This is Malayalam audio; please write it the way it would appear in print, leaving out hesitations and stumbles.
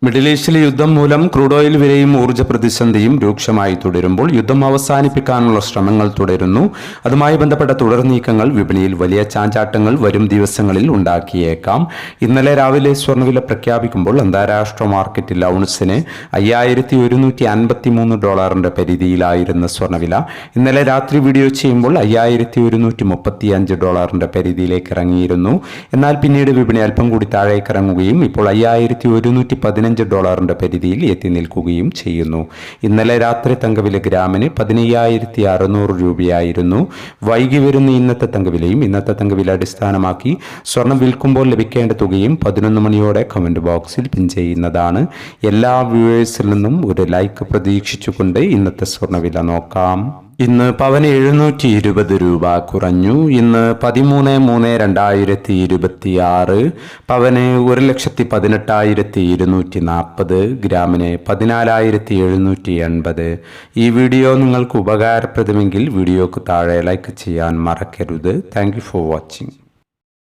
മിഡിൽ ഈസ്റ്റിലെ യുദ്ധം മൂലം ക്രൂഡ് ഓയിൽ വിലയും ഊർജ്ജ പ്രതിസന്ധിയും രൂക്ഷമായി തുടരുമ്പോൾ യുദ്ധം അവസാനിപ്പിക്കാനുള്ള ശ്രമങ്ങൾ തുടരുന്നു. അതുമായി ബന്ധപ്പെട്ട തുടർ നീക്കങ്ങൾ വിപണിയിൽ വലിയ ചാഞ്ചാട്ടങ്ങൾ വരും ദിവസങ്ങളിൽ ഉണ്ടാക്കിയേക്കാം. ഇന്നലെ രാവിലെ സ്വർണ്ണവില പ്രഖ്യാപിക്കുമ്പോൾ അന്താരാഷ്ട്ര മാർക്കറ്റിൽ ഔൺസിന് $5153 പരിധിയിലായിരുന്ന സ്വർണ്ണവില ഇന്നലെ രാത്രി വീഡിയോ ചെയ്യുമ്പോൾ $5135 പരിധിയിലേക്ക് ഇറങ്ങിയിരുന്നു. എന്നാൽ പിന്നീട് വിപണി അല്പം കൂടി താഴേക്ക് ഇറങ്ങുകയും ഇപ്പോൾ $5115 പരിധിയിൽ എത്തി നിൽക്കുകയും ചെയ്യുന്നു. ഇന്നലെ രാത്രി തങ്കവില ഗ്രാമിന് 15,600 രൂപയായിരുന്നു. വൈകി വരുന്ന ഇന്നത്തെ തങ്കവിലയും ഇന്നത്തെ തങ്കവില അടിസ്ഥാനമാക്കി സ്വർണം വിൽക്കുമ്പോൾ ലഭിക്കേണ്ട തുകയും 11 മണിയോടെ കമന്റ് ബോക്സിൽ പിൻ ചെയ്യുന്നതാണ്. എല്ലാ വ്യൂവേഴ്സിൽ നിന്നും ഒരു ലൈക്ക് പ്രതീക്ഷിച്ചുകൊണ്ട് ഇന്നത്തെ സ്വർണ്ണവില നോക്കാം. ഇന്ന് പവന് 720 രൂപ കുറഞ്ഞു. ഇന്ന് 13/3/2026 പവന് 1,18,240, ഗ്രാമിന് 14,780. ഈ വീഡിയോ നിങ്ങൾക്ക് ഉപകാരപ്രദമെങ്കിൽ വീഡിയോക്ക് താഴെ ലൈക്ക് ചെയ്യാൻ മറക്കരുത്. Thank you for watching.